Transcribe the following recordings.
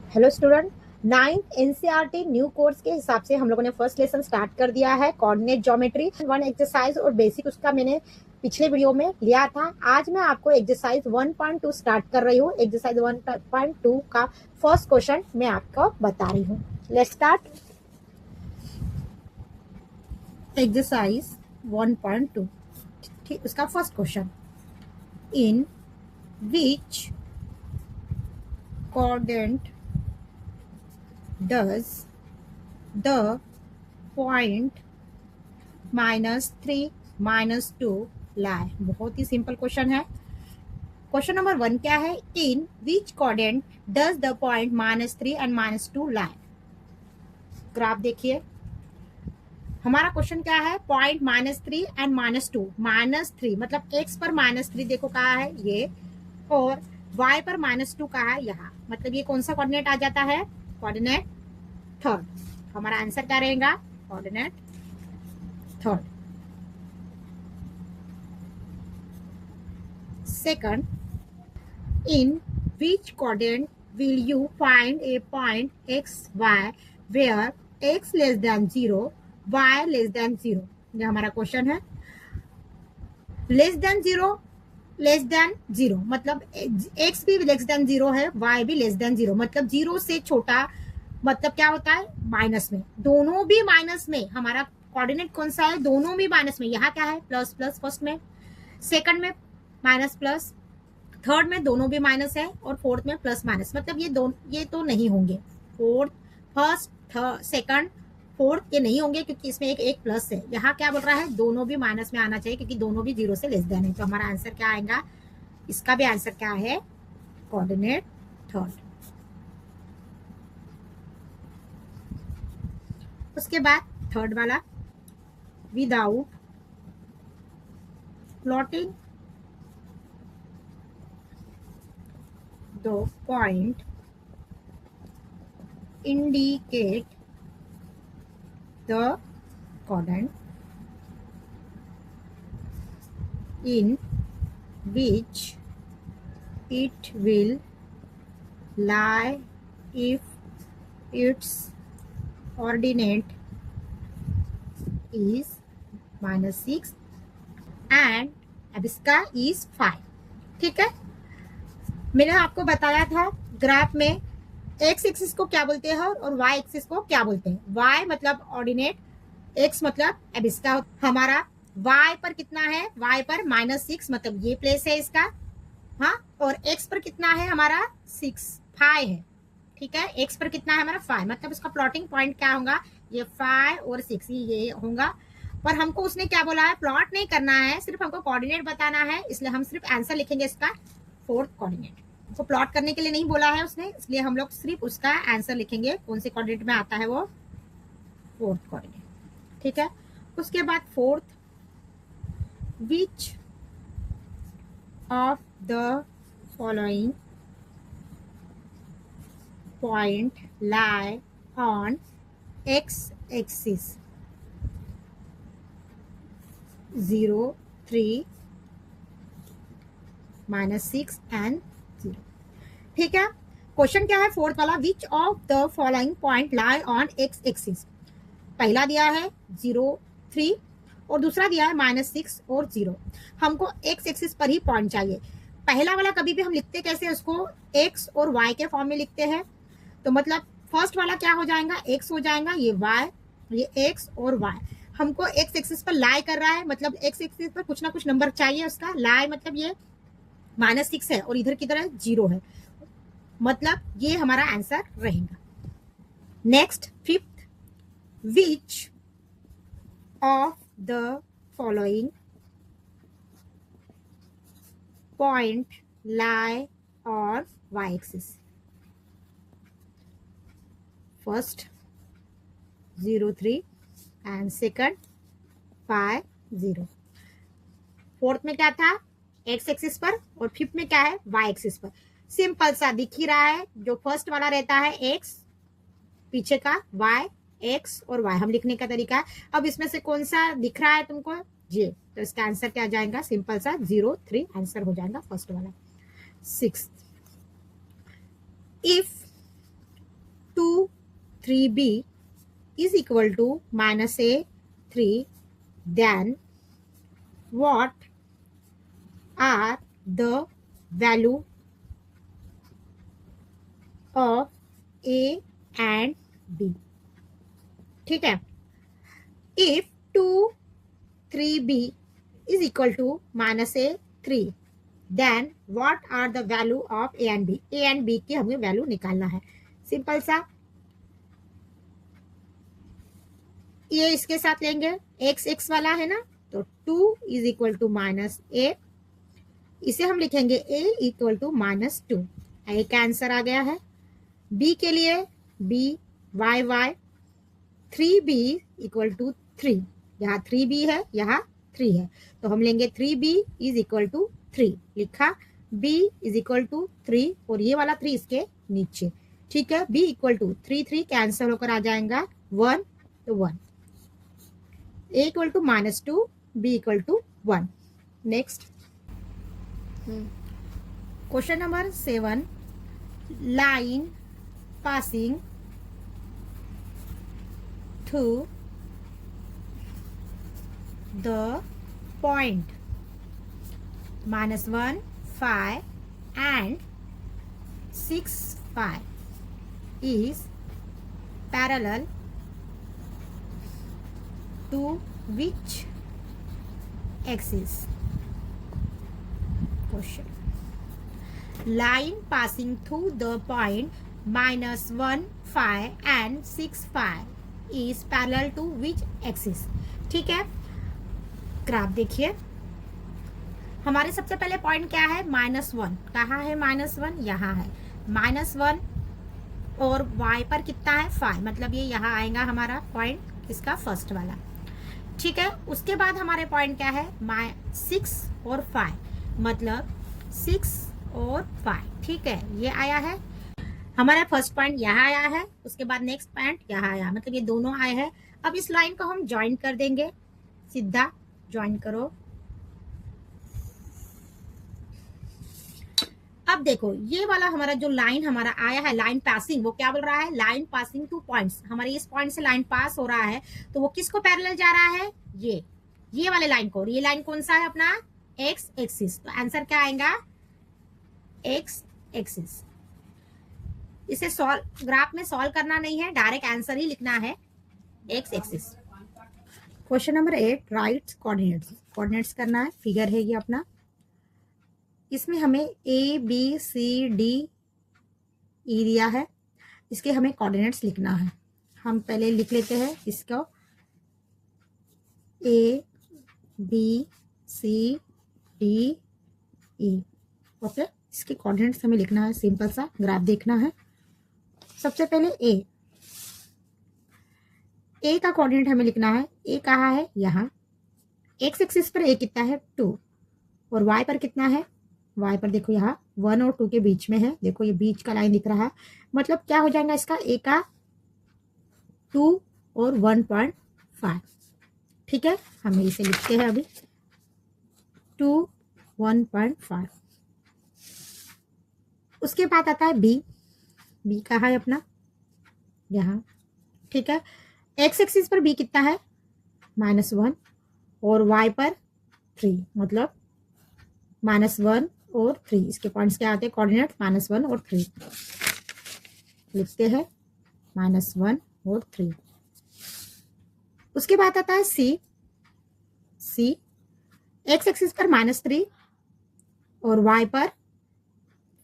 Hello student. 9th NCERT new course के हिसाब से हम लोगों ने फर्स्ट लेसन स्टार्ट कर दिया है, कोऑर्डिनेट ज्योमेट्री। वन एक्सरसाइज और बेसिक उसका मैंने पिछले वीडियो में लिया था। आज मैं आपको एक्सरसाइज 1.2 स्टार्ट कर रही हूँ। एक्सरसाइज 1.2 का फर्स्ट क्वेश्चन मैं आपको बता रही हूँ। Let's start exercise 1.2। ठीक, उसका first question, in which coordinate does the point -3 -2 lie। बहुत ही सिंपल क्वेश्चन है। क्वेश्चन नंबर 1 क्या है? In which coordinate does the point -3 and -2 lie. Graph देखिए, हमारा क्वेश्चन क्या है? Point -3 and -2। -3 मतलब x पर -3 देखो कहा है ये, और y पर -2 कहा है यहाँ। मतलब ये कौन सा कोऑर्डिनेट आ जाता है? Coordinate third. हमारा आंसर क्या रहेगा? Coordinate third. Second, in which coordinate will you find a point x y where x less than 0 y less than 0। ये हमारा क्वेश्चन है। लेस देन 0, लेस देन 0 मतलब x भी लेस देन 0 है, y भी लेस देन 0 मतलब 0 से छोटा। मतलब क्या होता है? माइनस में। दोनों भी माइनस में। हमारा कोऑर्डिनेट कौन सा है? दोनों भी माइनस में। यहाँ क्या है? प्लस प्लस फर्स्ट में, सेकंड में माइनस प्लस, थर्ड में दोनों भी माइनस है, और फोर्थ में प्लस माइनस। मतलब ये तो नहीं होंगे। Fourth, first, third, second, fourth ये नहीं होंगे क्योंकि इसमें एक एक प्लस है। यहाँ क्या बोल रहा है? दोनों भी माइनस में आना चाहिए क्योंकि दोनों भी 0 से लेस देन है। तो हमारा आंसर क्या आएगा? इसका भी आंसर क्या है? Coordinate third. उसके बाद थर्ड वाला, without plotting the point indicate the coordinate in which it will lie if its ordinate is -6 and absca is 5। ठीक है, मैंने आपको बताया था ग्राफ में एक्स एक्सिस को क्या बोलते हैं और वाई एक्सिस को क्या बोलते हैं। वाई मतलब ऑर्डिनेट, एक्स मतलब एबिस्का। हमारा वाई पर कितना है? वाई पर -6 मतलब ये प्लेस है इसका, हाँ। और एक्स पर कितना है हमारा? 6, 5 है। ठीक है, एक्स पर कितना है हमारा? 5 मतलब इसका प्लॉटिंग पॉइंट क्या होगा? ये 5 और 6 ये होगा। पर हमको उसने क्या बोला है? प्लॉट नहीं करना है, सिर्फ हमको कोऑर्डिनेट बताना है। इसलिए हम सिर्फ आंसर लिखेंगे इसका फोर्थ कोऑर्डिनेट। उसको प्लॉट करने के लिए नहीं बोला है उसने, इसलिए हम लोग सिर्फ उसका आंसर लिखेंगे। कौन से कोऑर्डिनेट में आता है? वो फोर्थ कोऑर्डिनेट। ठीक है, उसके बाद fourth, which of the following point lie on X axis 0, 3, -6 and 0। ठीक है, क्वेश्चन क्या है फोर्थ वाला? विच of the following point lie on X axis. पहला दिया है 0, 3 और दूसरा दिया है -6 और 0। हमको एक्स एक्सिस पर ही पॉइंट चाहिए। पहला वाला कभी भी हम लिखते कैसे? उसको एक्स और वाई के फॉर्म में लिखते हैं। तो मतलब फर्स्ट वाला क्या हो जाएगा? एक्स हो जाएगा, ये वाई, ये एक्स और वाई। हमको एक्स एक्सिस पर लाई कर रहा है, मतलब एक्स एक्सिस पर कुछ ना कुछ नंबर चाहिए उसका। लाई मतलब ये -6 है और इधर की तरह 0 है, मतलब ये हमारा आंसर रहेगा। Next fifth, which of the following point lie on Y axis. First 0, 3 and second 5, 0। Fourth में क्या था? एक्स एक्सिस पर, और फिफ्थ में क्या है? वाई एक्सिस पर। सिंपल सा दिख ही रहा है, जो फर्स्ट वाला रहता है एक्स, पीछे का वाई, एक्स और वाई हम लिखने का तरीका है। अब इसमें से कौन सा दिख रहा है तुमको? ये, तो इसका आंसर क्या जाएगा? सिंपल सा 0, 3 आंसर हो जाएगा फर्स्ट वाला। Sixth, if 3b is equal to minus a 3, then what are the value of a and b? ठीक है. If 2 3b is equal to minus a 3, then what are the value of a and b? a and b की हमें value निकालना है. Simple सा, ये इसके साथ लेंगे, x x वाला है ना, तो 2 is equal to minus A, इसे हम लिखेंगे a equal to minus 2. a का आंसर आ गया है. b के लिए b y y 3b equal to 3, यहाँ 3b है, यहाँ 3 है, तो हम लेंगे 3b इज इक्वल टू 3, लिखा b इज इक्वल टू 3 और ये वाला 3 इसके नीचे. ठीक है, b इक्वल टू 3 3 कैंसिल होकर आ जाएगा 1 तो 1, a equal to minus 2, b equal to 1. Next question number 7. Line passing to the point -1, 5 and 6, 5 is parallel to which axis? Question. Line passing through the point -1, 5 and 6, 5 is parallel to which axis? ठीक है, graph देखिए. हमारे सबसे पहले point क्या है? -1. कहाँ है -1? यहाँ है -1 और y पर कितना है? 5, मतलब ये यहाँ आएगा हमारा पॉइंट, इसका फर्स्ट वाला. ठीक है, उसके बाद हमारे पॉइंट क्या है? 6 और 5, मतलब 6 और 5. ठीक है, ये आया है हमारा फर्स्ट पॉइंट, यहाँ आया है. उसके बाद नेक्स्ट पॉइंट यहाँ आया, मतलब ये दोनों आए हैं. अब इस लाइन को हम ज्वाइन कर देंगे, सीधा ज्वाइन करो. अब देखो, ये वाला हमारा जो लाइन हमारा आया है, लाइन पासिंग, वो क्या बोल रहा है? Line passing two points. हमारे इस पॉइंट से लाइन पास हो रहा है, तो वो किसको पैरेलल जा रहा है? ये वाले लाइन को. और ये लाइन कौन सा है? अपना एक्स एक्सिस. तो आंसर क्या आएगा? X axis. इसे ग्राफ में सॉल्व करना नहीं है, डायरेक्ट आंसर ही लिखना है, x axis. Question number 8. Right coordinates. Coordinates करना है, फिगर है ये अपना. इसमें हमें ए बी सी डी ई दिया है, इसके हमें कोऑर्डिनेट्स लिखना है. हम पहले लिख लेते हैं इसको, A B C D E. Okay, इसके कोऑर्डिनेट्स हमें लिखना है. सिंपल सा ग्राफ देखना है. सबसे पहले ए का कोऑर्डिनेट हमें लिखना है. ए कहाँ है? यहाँ. एक्स एक्सिस पर ए कितना है? 2. और वाई पर कितना है? वाई पर देखो यहाँ 1 और 2 के बीच में है. देखो ये बीच का लाइन दिख रहा है, मतलब क्या हो जाएगा इसका? ए का 2 और 1.5. ठीक है, हम इसे लिखते हैं अभी 2 1.5. उसके बाद आता है बी. बी कहाँ है अपना? यहाँ. ठीक है, एक्स एक्सिस पर बी कितना है? -1 और वाई पर 3, मतलब -1 और 3. इसके पॉइंट्स क्या आते हैं? कोऑर्डिनेट -1 और 3. लिखते हैं -1 और 3. उसके बाद आता है सी. सी एक्स एक्सिस पर -3 और वाई पर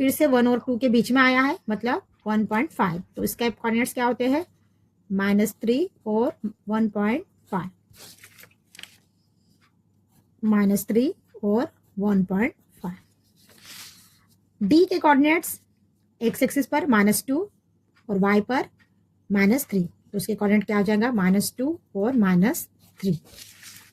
फिर से 1 और 2 के बीच में आया है, मतलब 1.5. तो इसके कोऑर्डिनेट्स क्या होते हैं? -3 और 1.5. -3 और 1.5. डी के कोऑर्डिनेट्स एक्स एक्सिस पर -2 और वाई पर -3. तो उसके कोऑर्डिनेट क्या हो जाएगा? -2 और -3.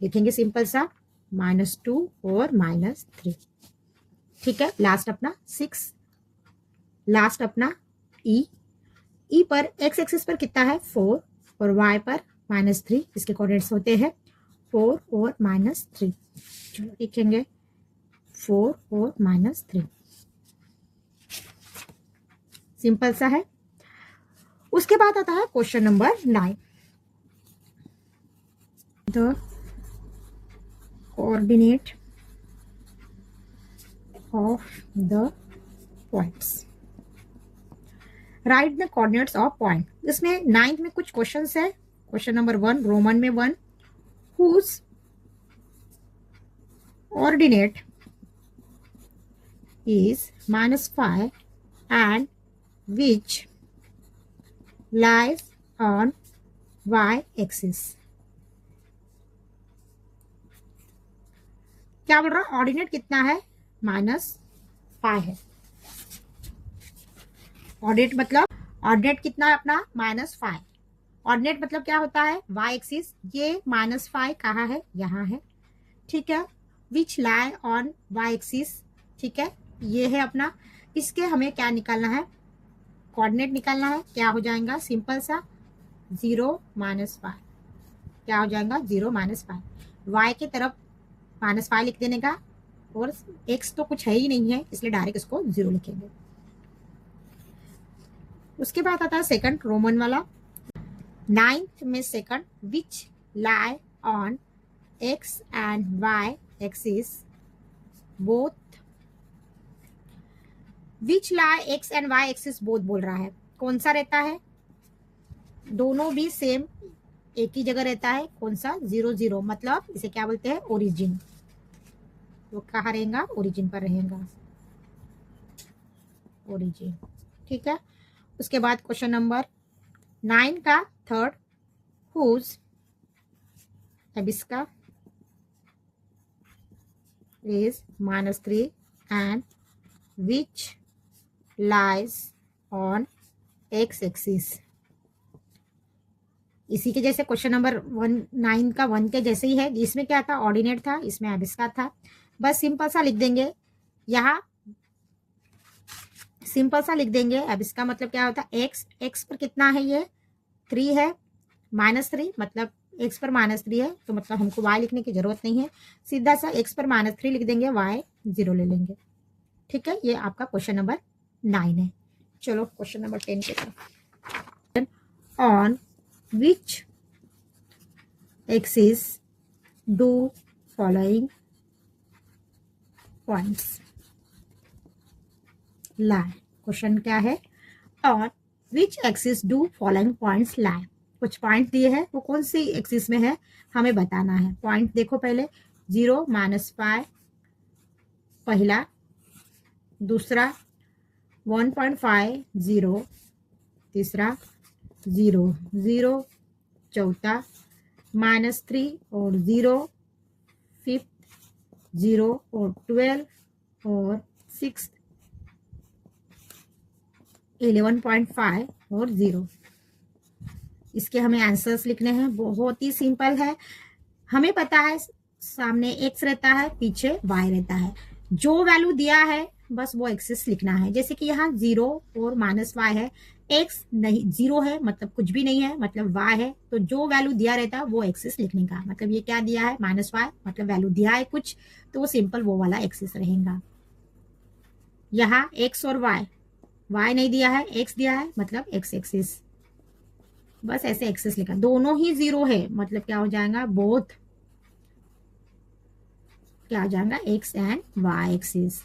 लिखेंगे सिंपल सा, -2 और -3. ठीक है, लास्ट अपना 6. लास्ट अपना ई. ई पर एक्स एक्सिस पर कितना है? 4 और वाई पर -3. इसके कोऑर्डिनेट्स होते हैं 4 और -3. चलो लिखेंगे 4 और -3. सिंपल सा है. उसके बाद आता है question number 9, the coordinate of the points, right the coordinates of point. इसमें 9th में कुछ क्वेश्चंस है। क्वेश्चन नंबर 1 रोमन में 1, whose ordinate is -5 and which lies on y-axis। क्या बोल रहा है? ऑर्डिनेट कितना है? -5 है। ऑर्डिनेट मतलब ऑर्डिनेट कितना है अपना? -5। ऑर्डिनेट मतलब क्या होता है? Y axis. ये -5 कहाँ है? यहाँ है, ठीक है। Which lie on Y axis, ठीक है, ये है अपना। इसके हमें क्या निकालना है? कोऑर्डिनेट निकालना है। क्या हो जाएगा? सिंपल सा 0 -5। क्या हो जाएगा? 0 -5। वाई की तरफ -5 लिख देने का, और एक्स तो कुछ है ही नहीं है, इसलिए डायरेक्ट इसको 0 लिखेंगे। उसके बाद आता है सेकंड रोमन वाला, 9th में second, which lie on X and Y axis both. Which lie X and Y axis both बोल रहा है, कौन सा रहता है? दोनों भी सेम एक ही जगह रहता है। कौन सा? 0 0, मतलब इसे क्या बोलते हैं? ओरिजिन। वो कहाँ रहेगा? ओरिजिन पर रहेगा, ओरिजिन, ठीक है। उसके बाद क्वेश्चन नंबर 9 का third, whose abscissa is -3 and which lies on X axis. इसी के जैसे क्वेश्चन नंबर 9 का 1 के जैसे ही है। इसमें क्या था? ऑर्डिनेट था, इसमें एबिस्का था। बस सिंपल सा लिख देंगे, यहाँ सिंपल सा लिख देंगे। एबिस्का मतलब क्या होता है? एक्स, एक्स पर कितना है? ये 3 है, -3 मतलब एक्स पर -3 है, तो मतलब हमको वाई लिखने की जरूरत नहीं है। सीधा सा एक्स पर -3 लिख देंगे, वाई 0 ले लेंगे, ठीक है। ये आपका क्वेश्चन नंबर 9 है। चलो क्वेश्चन नंबर 10 के तरफ, on which axis do following points lie. Question क्या है? On which axis do following points लाई। कुछ पॉइंट दिए हैं, वो कौन सी एक्सिस में है हमें बताना है। पॉइंट देखो पहले, 0 -5 पहला, दूसरा 1.5 0, तीसरा 0 0, चौथा -3 और 0, फिफ्थ 0 और 12 और 6 11.5 और 0। इसके हमें आंसर्स लिखने हैं। बहुत ही सिंपल है। हमें पता है सामने x रहता है, पीछे y रहता है। जो वैल्यू दिया है बस वो एक्सिस लिखना है। जैसे कि यहाँ 0 और -y है, x नहीं 0 है मतलब कुछ भी नहीं है, मतलब y है, तो जो वैल्यू दिया रहता है वो एक्सिस लिखने का। मतलब ये क्या दिया है? -y, मतलब वैल्यू दिया है कुछ, तो वो सिंपल वो वाला एक्सिस रहेगा। यहाँ x और y, y नहीं दिया है, x दिया है, मतलब x एक्सिस। बस ऐसे एक्सिस लिखा। दोनों ही 0 है, मतलब क्या हो जाएगा? बोथ क्या हो जाएगा? x एंड y एक्सिस,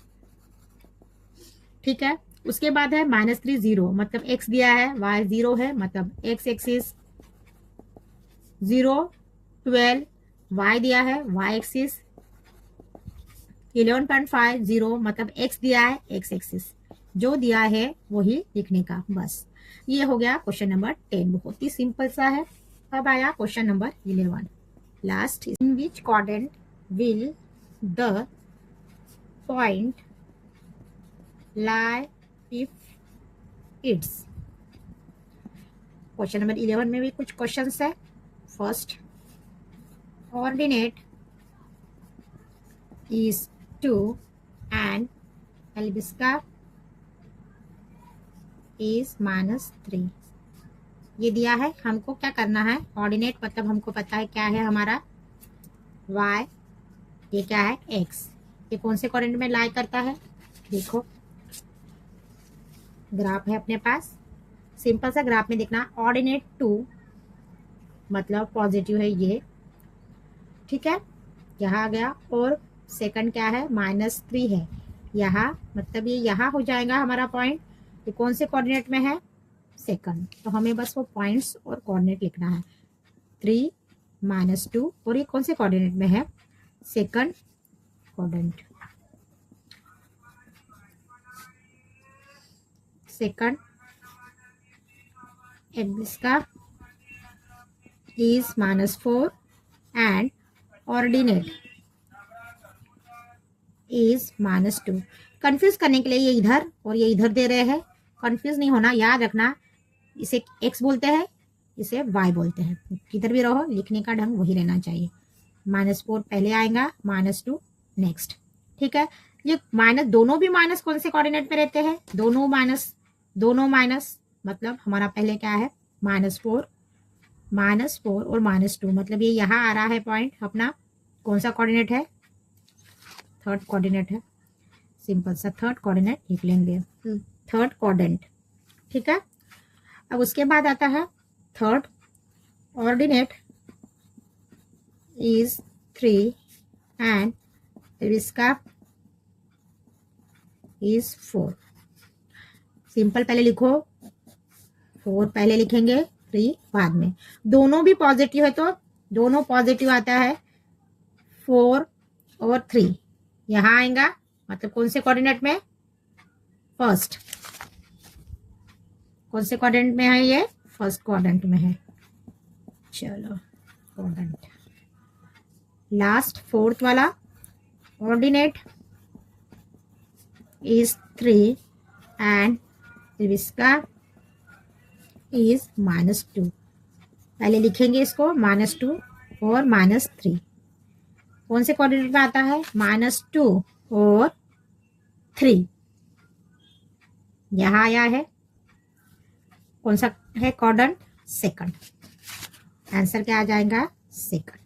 ठीक है। उसके बाद है -3 0, मतलब x दिया है, y 0 है, मतलब x एक्सिस। 0 12 y दिया है, y एक्सिस। 11.5 0, मतलब x दिया है, x एक्सिस। जो दिया है वही लिखने का, बस। ये हो गया क्वेश्चन नंबर 10। बहुत ही सिंपल सा है। अब आया question number 11, last. In which quadrant will the point lie if it's। Question number 11 में भी कुछ क्वेश्चंस है। First, ordinate is 2 and एल्बिस्का is -3। ये दिया है, हमको क्या करना है? ऑर्डिनेट मतलब हमको पता है क्या है हमारा? y, ये क्या है? x। ये कौन से क्वाड्रेंट में लाई करता है? देखो ग्राफ है अपने पास, सिंपल सा ग्राफ में देखना, ऑर्डिनेट 2 मतलब पॉजिटिव है ये, ठीक है, यहाँ आ गया। और सेकंड क्या है, -3 है यहाँ, मतलब ये यहाँ हो जाएगा हमारा पॉइंट। ये कौन से कोऑर्डिनेट में है, सेकंड। तो हमें बस वो पॉइंट्स और कोऑर्डिनेट लिखना है, 3 -2, और ये कौन से कोऑर्डिनेट में है, सेकंड कोऑर्डिनेट, सेकंड। इसका is -4 and ordinate is -2। Confuse करने के लिए ये इधर और ये इधर दे रहे हैं, कंफ्यूज नहीं होना, याद रखना इसे x बोलते हैं, इसे y बोलते हैं। किधर भी रहो लिखने का ढंग वही रहना चाहिए। -4 पहले आएगा, -2 नेक्स्ट, ठीक है। ये माइनस, दोनों भी माइनस कौन से कोऑर्डिनेट में रहते हैं, दोनों माइनस मतलब हमारा पहले क्या है, -4 और -2, मतलब ये यहाँ आ रहा है पॉइंट अपना, कौन सा कोऑर्डिनेट है, थर्ड कोऑर्डिनेट है। सिंपल सा थर्ड कोऑर्डिनेट लिख लेंगे, थर्ड कोऑर्डिनेट, ठीक है। अब उसके बाद आता है थर्ड ऑर्डिनेट इज 3 एंड इसका इज 4। सिंपल पहले लिखो, 4 पहले लिखेंगे, 3 बाद में। दोनों भी पॉजिटिव है तो दोनों पॉजिटिव आता है, 4 और 3 यहाँ आएगा, मतलब कौन से कोऑर्डिनेट में, फर्स्ट। कौन से कोऑर्डिनेट में है ये, फर्स्ट कोऑर्डिनेट में है। चलो कोऑर्डिनेट लास्ट फोर्थ वाला, ऑर्डिनेट इज 3 एंड इसका इज -2। पहले लिखेंगे इसको, -2 और -3। कौन से कोऑर्डिनेट में आता है, -2 और 3 यहाँ आया है, कौन सा है कोऑर्डिनेट, सेकंड। आंसर क्या आ जाएगा, सेकंड।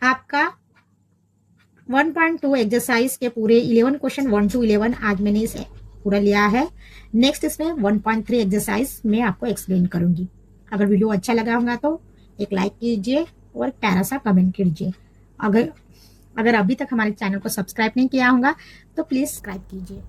आपका 1.2 एक्सरसाइज के पूरे 11 क्वेश्चन 1 to 11 आज मैंने इसे पूरा लिया है। नेक्स्ट इसमें 1.3 एक्सरसाइज मैं आपको एक्सप्लेन करूंगी। अगर वीडियो अच्छा लगा होगा तो एक लाइक कीजिए और प्यारा सा कमेंट कीजिए। अगर अभी तक हमारे चैनल को सब्सक्राइब नहीं किया होगा तो प्लीज सब्सक्राइब कीजिए।